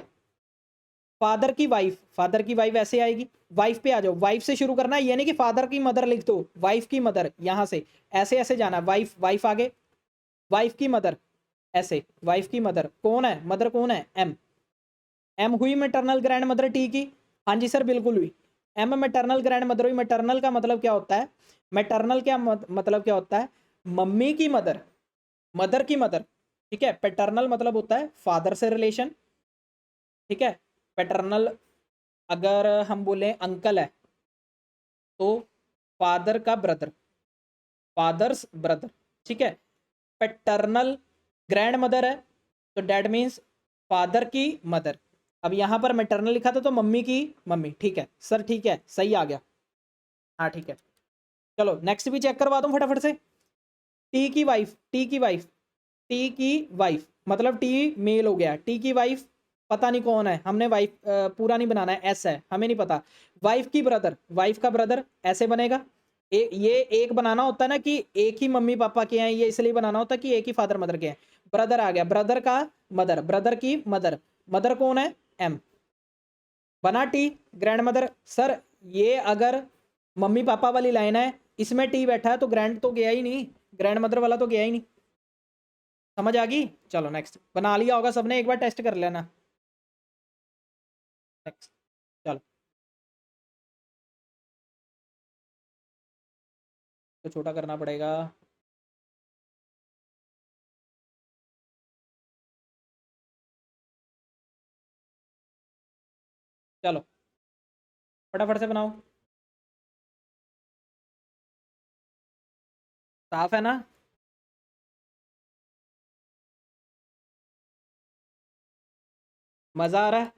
फादर की वाइफ, फादर की वाइफ ऐसे आएगी, वाइफ पे आ जाओ, वाइफ से शुरू करना है, ये नहीं कि फादर की मदर लिख दो, वाइफ की मदर यहां से ऐसे ऐसे जाना, वाइफ वाइफ आगे, वाइफ की मदर ऐसे, वाइफ की मदर कौन है, मदर कौन है, एम। एम हुई मैटरनल ग्रैंड मदर टी की, हाँ जी सर बिल्कुल हुई। एम मैटरनल ग्रैंड मदर हुई। मैटरनल का मतलब क्या होता है, मैटरनल क्या मतलब क्या होता है, मम्मी की मदर, मदर की मदर। ठीक है, पैटर्नल मतलब होता है फादर से रिलेशन। ठीक है, पैटर्नल अगर हम बोले अंकल है तो फादर का ब्रदर, फादर्स ब्रदर। ठीक है, पैटर्नल ग्रैंड मदर है तो डैट मीन्स फादर की मदर। अब यहां पर मैटरनल लिखा था तो मम्मी की मम्मी। ठीक है सर, ठीक है सही आ गया। हाँ ठीक है, चलो नेक्स्ट भी चेक करवा दूं फटाफट से। टी की वाइफ, टी की वाइफ, टी की वाइफ मतलब टी मेल हो गया, टी की वाइफ पता नहीं कौन है, हमने वाइफ पूरा नहीं बनाना है, एस है हमें नहीं पता। वाइफ की ब्रदर, वाइफ का ब्रदर ऐसे बनेगा। ये एक बनाना होता है ना कि एक ही मम्मी पापा के हैं, ये इसलिए बनाना होता है कि एक ही फादर मदर के हैं। ब्रदर आ गया, ब्रदर का मदर, ब्रदर की मदर, मदर कौन है, एम। बना टी, ग्रैंड मदर। सर ये अगर मम्मी पापा वाली लाइन है, इसमें टी बैठा है तो ग्रैंड तो गया ही नहीं, ग्रैंड मदर वाला तो गया ही नहीं। समझ आ गई? चलो नेक्स्ट। बना लिया होगा सबने, एक बार टेस्ट कर लेना। नेक्स्ट। चलो तो छोटा करना पड़ेगा। चलो फटाफट से बनाओ। साफ है ना? मज़ा आ रहा है?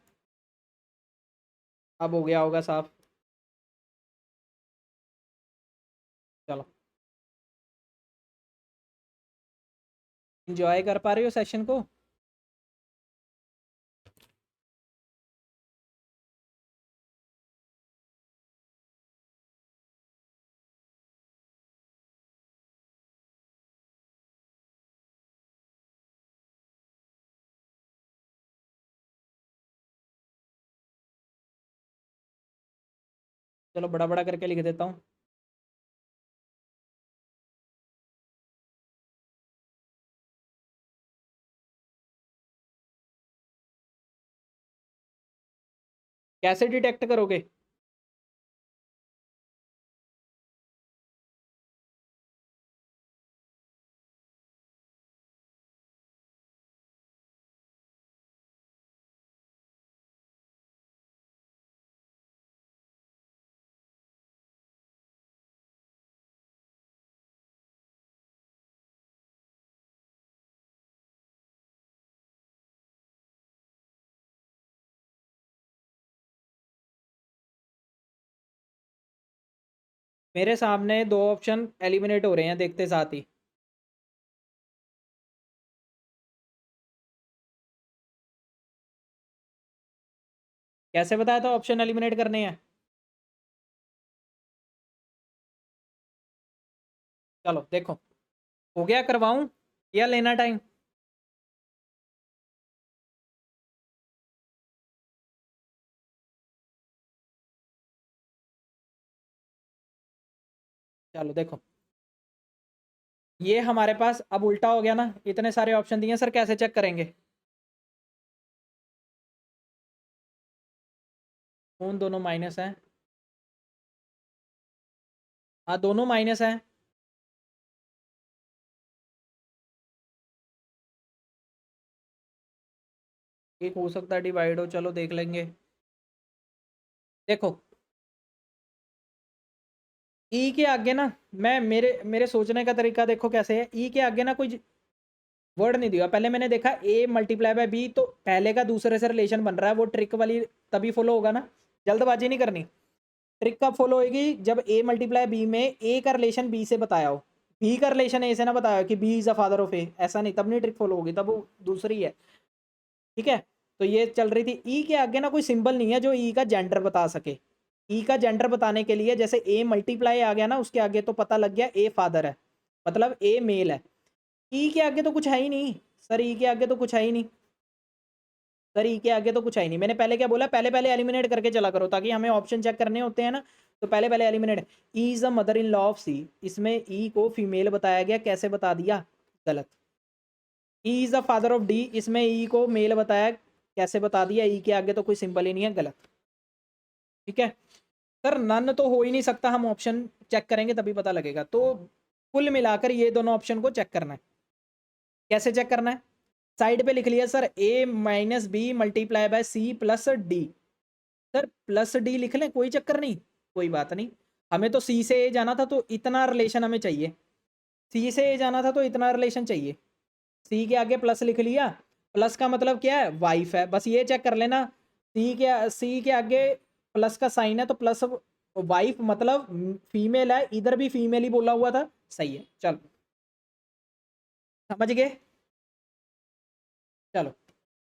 अब हो गया होगा साफ। चलो इंजॉय कर पा रहे हो सेशन को? चलो बड़ा बड़ा करके लिख देता हूँ। कैसे डिटेक्ट करोगे? मेरे सामने दो ऑप्शन एलिमिनेट हो रहे हैं देखते साथ ही। कैसे बताया था ऑप्शन एलिमिनेट करने हैं? चलो देखो, हो गया, करवाऊं या लेना टाइम? चलो देखो, ये हमारे पास अब उल्टा हो गया ना, इतने सारे ऑप्शन दिए सर, कैसे चेक करेंगे? कौन दोनों माइनस हैं? हाँ दोनों माइनस हैं। एक हो सकता है डिवाइड हो, चलो देख लेंगे। देखो ई के आगे ना, मैं मेरे मेरे सोचने का तरीका देखो कैसे है। ई के आगे ना कोई वर्ड नहीं दिया। पहले मैंने देखा ए मल्टीप्लाई बाय बी, तो पहले का दूसरे से रिलेशन बन रहा है, वो ट्रिक वाली तभी फॉलो होगा ना, जल्दबाजी नहीं करनी। ट्रिक कब फॉलो होगी? जब ए मल्टीप्लाई बी में ए का रिलेशन बी से बताया हो, बी का रिलेशन ए से ना बताया हो कि B is a father of A, ऐसा नहीं, तब नहीं ट्रिक फॉलो होगी, तब वो दूसरी है। ठीक है, तो ये चल रही थी। ई के आगे ना कोई सिंबल नहीं है जो ई का जेंडर बता सके। ई का जेंडर बताने के लिए जैसे ए मल्टीप्लाई आ गया ना, उसके आगे तो पता लग गया ए फादर है, मतलब ए मेल है। ई के आगे तो कुछ है ही नहीं सर, ई के आगे तो कुछ है ही नहीं सर, ई के आगे तो कुछ है ही नहीं। मैंने पहले क्या बोला, पहले पहले एलिमिनेट करके चला करो, ताकि हमें ऑप्शन चेक करने होते हैं ना, तो पहले पहले eliminate. E is a mother in law of C, इसमें ई को फीमेल बताया गया, कैसे बता दिया? गलत। ई is a father of D, इसमें ई को मेल बताया, कैसे बता दिया? ई के आगे तो कोई सिंबल ही नहीं है, गलत। ठीक है सर, नन तो हो ही नहीं सकता, हम ऑप्शन चेक करेंगे तभी पता लगेगा। तो कुल मिलाकर ये दोनों ऑप्शन को चेक करना है। कैसे चेक करना है? साइड पे लिख लिया sir, A minus B multiply by C plus D. Sir plus D लिख लें, कोई चक्कर नहीं, कोई बात नहीं। हमें तो सी से ए जाना था, तो इतना रिलेशन हमें चाहिए। सी से ए जाना था तो इतना रिलेशन चाहिए। सी के आगे प्लस लिख लिया, प्लस का मतलब क्या है? वाइफ है, बस ये चेक कर लेना। सी के आगे प्लस का साइन है, तो प्लस वाइफ मतलब फीमेल है, इधर भी फीमेल ही बोला हुआ था, सही है। चलो समझ गए? चलो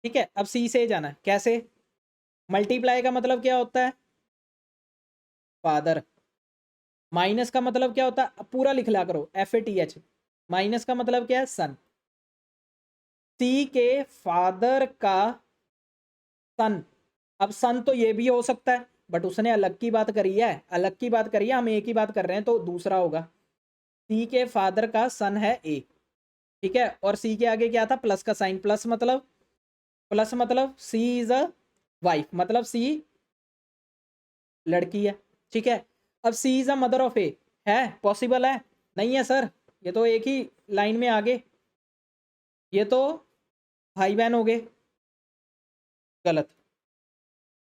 ठीक है, अब सी से जाना है, कैसे? मल्टीप्लाई का मतलब क्या होता है? फादर। माइनस का मतलब क्या होता है? अब पूरा लिख लिया करो, FATH। माइनस का मतलब क्या है? सन। सी के फादर का सन। अब सन तो ये भी हो सकता है, बट उसने अलग की बात करी है, अलग की बात करी है, हम एक ही बात कर रहे हैं, तो दूसरा होगा। सी के फादर का सन है ए, ठीक है, और सी के आगे क्या था, प्लस का साइन, प्लस मतलब सी इज अ वाइफ, मतलब सी लड़की है, ठीक है। अब C is a mother of ए, है पॉसिबल है? नहीं है सर, ये तो एक ही लाइन में आगे, ये तो भाई बहन हो गए, गलत।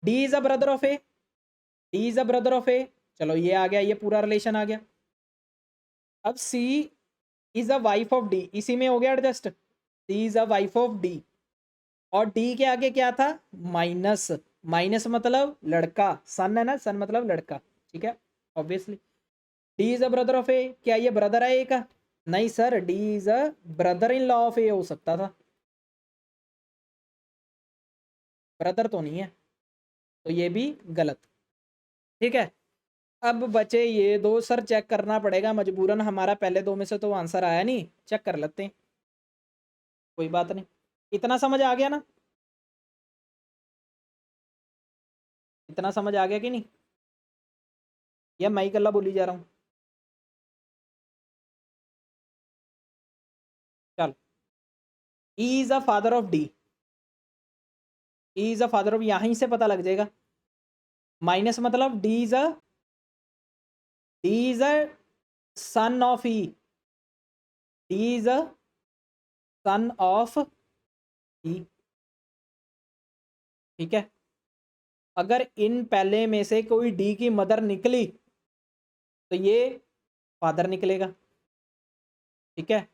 D is a brother of A, D is a brother of A, चलो ये आ गया, ये पूरा रिलेशन आ गया। अब C is a wife of D, इसी में हो गया adjust, C is a wife of D, और डी के आगे क्या था, माइनस, माइनस मतलब लड़का, सन है ना, सन मतलब लड़का, ठीक है, obviously. D is a brother of A, क्या ये ब्रदर है ए का? नहीं sir, D is a brother in law of A हो सकता था, ब्रदर तो नहीं है, तो ये भी गलत, ठीक है। अब बचे ये दो, सर चेक करना पड़ेगा मजबूरन, हमारा पहले दो में से तो आंसर आया नहीं, चेक कर लेते हैं, कोई बात नहीं। इतना समझ आ गया ना, इतना समझ आ गया कि नहीं, या मैं ही कल्ला बोली जा रहा हूँ? चल, E is a father of D, E is a father of, यहीं से पता लग जाएगा, माइनस मतलब D is a son of E, D is a son of E, ठीक है। अगर इन पहले में से कोई डी की मदर निकली तो ये फादर निकलेगा, ठीक है।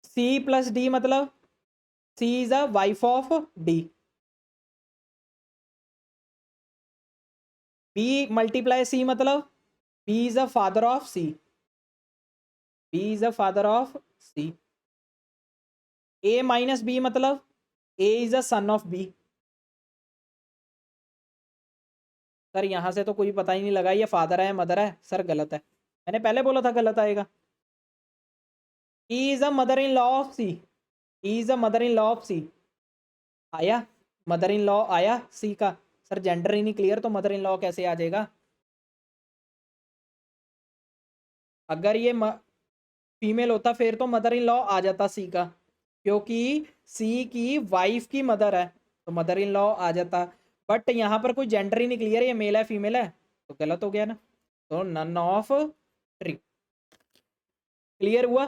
सी प्लस डी मतलब C is a wife of D, B multiply C मतलब B is a father of C, B is a father of C. A minus B मतलब A is a son of B. Sir यहाँ से तो कोई पता ही नहीं लगा ये फादर है मदर है, सर गलत है, मैंने पहले बोला था गलत आएगा। E is a mother in law of C, E is a mother in law of C, आया, मदर इन लॉ आया सी का, सर जेंडर ही नहीं क्लियर तो मदर इन लॉ कैसे आ जाएगा? अगर ये फीमेल होता फिर तो मदर इन लॉ आ जाता सी का, क्योंकि सी की वाइफ की मदर है, तो मदर इन लॉ आ जाता। बट यहाँ पर कोई जेंडर ही नहीं क्लियर, ये मेल है फीमेल है, तो गलत हो गया ना, तो नन ऑफ ट्री, क्लियर हुआ?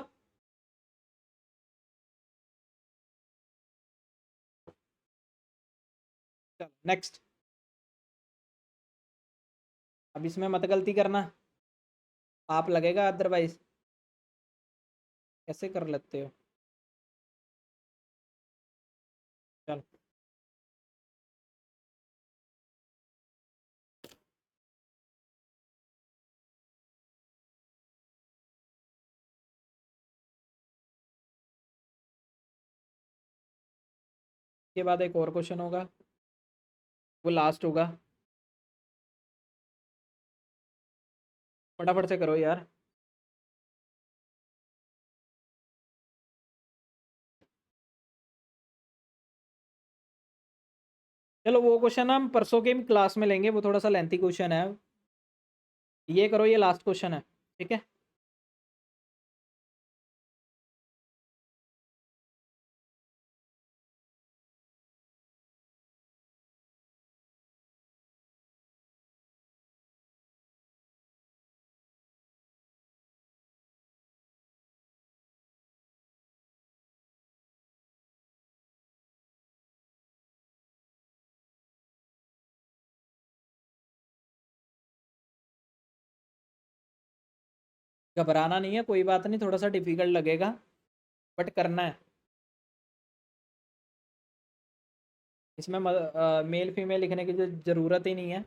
चलो नेक्स्ट, अब इसमें मत गलती करना, आप लगेगा अदरवाइज, कैसे कर लेते हो? चलो, के बाद एक और क्वेश्चन होगा, वो लास्ट होगा, फटाफट से करो यार। चलो वो क्वेश्चन हम परसों के क्लास में लेंगे, वो थोड़ा सा लेंथी क्वेश्चन है, ये करो, ये लास्ट क्वेश्चन है, ठीक है। घबराना नहीं है, कोई बात नहीं, थोड़ा सा डिफिकल्ट लगेगा बट करना है, इसमें मेल फीमेल लिखने की जो ज़रूरत ही नहीं है।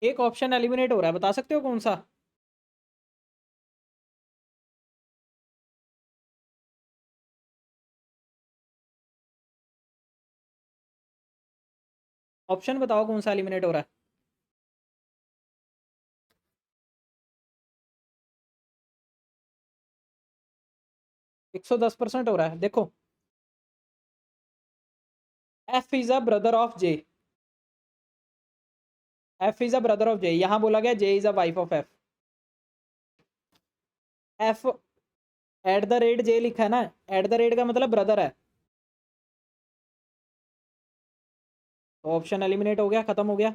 एक ऑप्शन एलिमिनेट हो रहा है, बता सकते हो कौन सा? ऑप्शन बताओ कौन सा एलिमिनेट हो रहा है। 110% हो रहा है, देखो। F is a brother of J. F is a brother of J, यहां बोला गया J is a wife of F. F at the rate J लिखा है ना, एट द रेट का मतलब ब्रदर है, तो ऑप्शन एलिमिनेट हो गया, खत्म हो गया।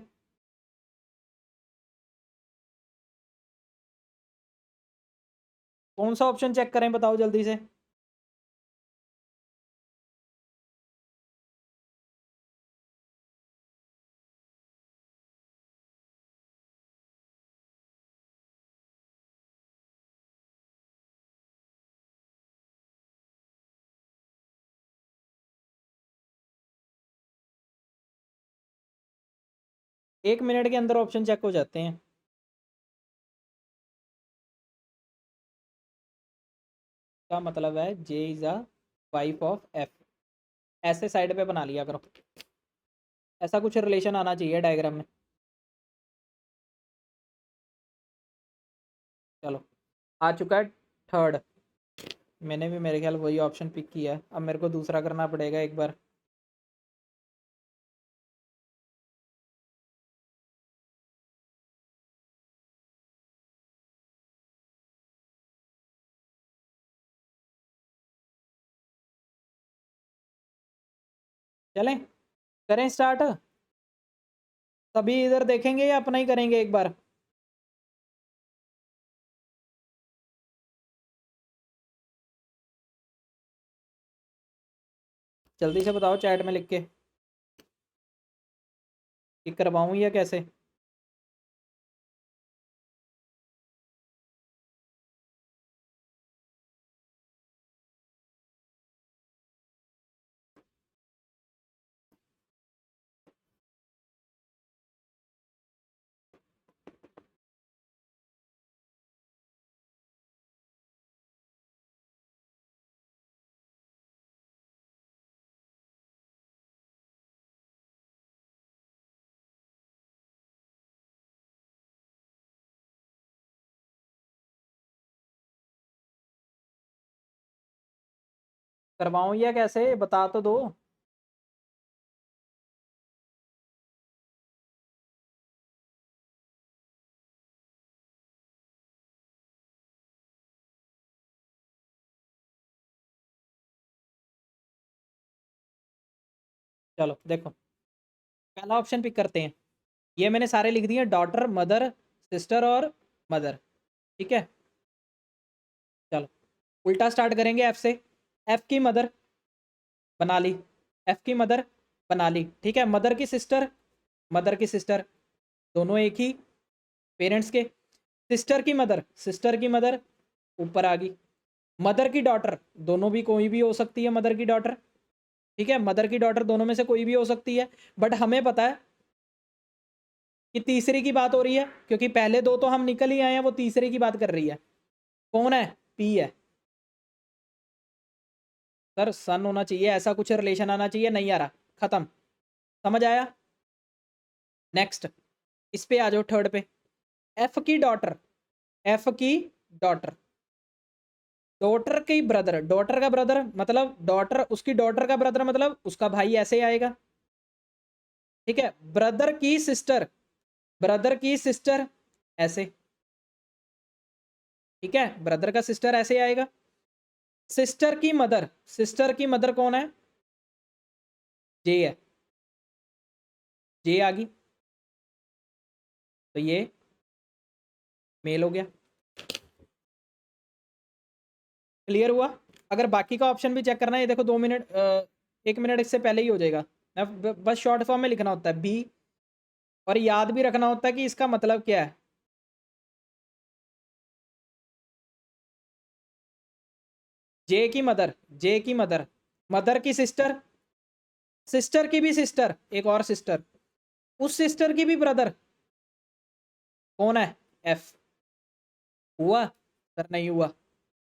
कौन सा ऑप्शन चेक करें, बताओ जल्दी से। एक मिनट के अंदर ऑप्शन चेक हो जाते हैं। का मतलब है J is a wife of F, ऐसे साइड पे बना लिया करो, ऐसा कुछ रिलेशन आना चाहिए डायग्राम में। चलो, आ चुका है थर्ड। मैंने भी मेरे ख्याल वही ऑप्शन पिक किया है, अब मेरे को दूसरा करना पड़ेगा एक बार। चलें, करें स्टार्ट। सभी इधर देखेंगे या अपना ही करेंगे एक बार? जल्दी से बताओ चैट में लिख के कि करवाऊँ या कैसे। करवाऊँ या कैसे, बता तो दो। चलो देखो, पहला ऑप्शन पिक करते हैं। ये मैंने सारे लिख दिए, डॉटर, मदर, सिस्टर और मदर। ठीक है, चलो उल्टा स्टार्ट करेंगे एफ से। एफ की मदर बना ली, एफ की मदर बना ली, ठीक है। मदर की सिस्टर, मदर की सिस्टर, दोनों एक ही पेरेंट्स के। सिस्टर की मदर, सिस्टर की मदर ऊपर आ गई। मदर की डॉटर, दोनों भी कोई भी हो सकती है मदर की डॉटर, ठीक है। मदर की डॉटर दोनों में से कोई भी हो सकती है, बट हमें पता है कि तीसरी की बात हो रही है, क्योंकि पहले दो तो हम निकल ही आए हैं, वो तीसरे की बात कर रही है। कौन है? पी है। सर सन होना चाहिए, ऐसा कुछ रिलेशन आना चाहिए, नहीं आ रहा, खत्म। समझ आया? नेक्स्ट, इस पे आ जाओ थर्ड पे। एफ की डॉटर, एफ की डॉटर, डॉटर की ब्रदर, डॉटर का ब्रदर मतलब डॉटर, उसकी डॉटर का ब्रदर मतलब उसका भाई, ऐसे आएगा, ठीक है। ब्रदर की सिस्टर, ब्रदर की सिस्टर ऐसे, ठीक है। ब्रदर का सिस्टर ऐसे आएगा। सिस्टर की मदर, सिस्टर की मदर कौन है? जे है, जे आ गई, तो ये मेल हो गया। क्लियर हुआ? अगर बाकी का ऑप्शन भी चेक करना है, ये देखो 2 मिनट, 1 मिनट इससे पहले ही हो जाएगा। बस शॉर्ट फॉर्म में लिखना होता है बी, और याद भी रखना होता है कि इसका मतलब क्या है। जे की मदर, जे की मदर, मदर की सिस्टर, सिस्टर की भी सिस्टर, एक और सिस्टर, उस सिस्टर की भी ब्रदर, कौन है? एफ। हुआ सर? नहीं हुआ।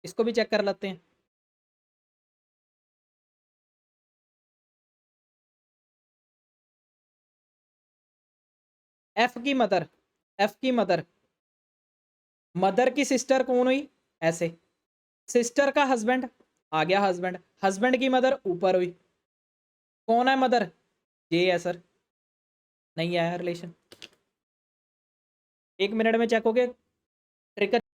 इसको भी चेक कर लेते हैं। एफ की मदर, एफ की मदर, मदर की सिस्टर कौन हुई? ऐसे। सिस्टर का हस्बैंड, आ गया हस्बैंड। हस्बैंड की मदर ऊपर हुई। कौन है मदर? ये है सर। नहीं आया रिलेशन। 1 मिनट में चेक हो गया ट्रिक।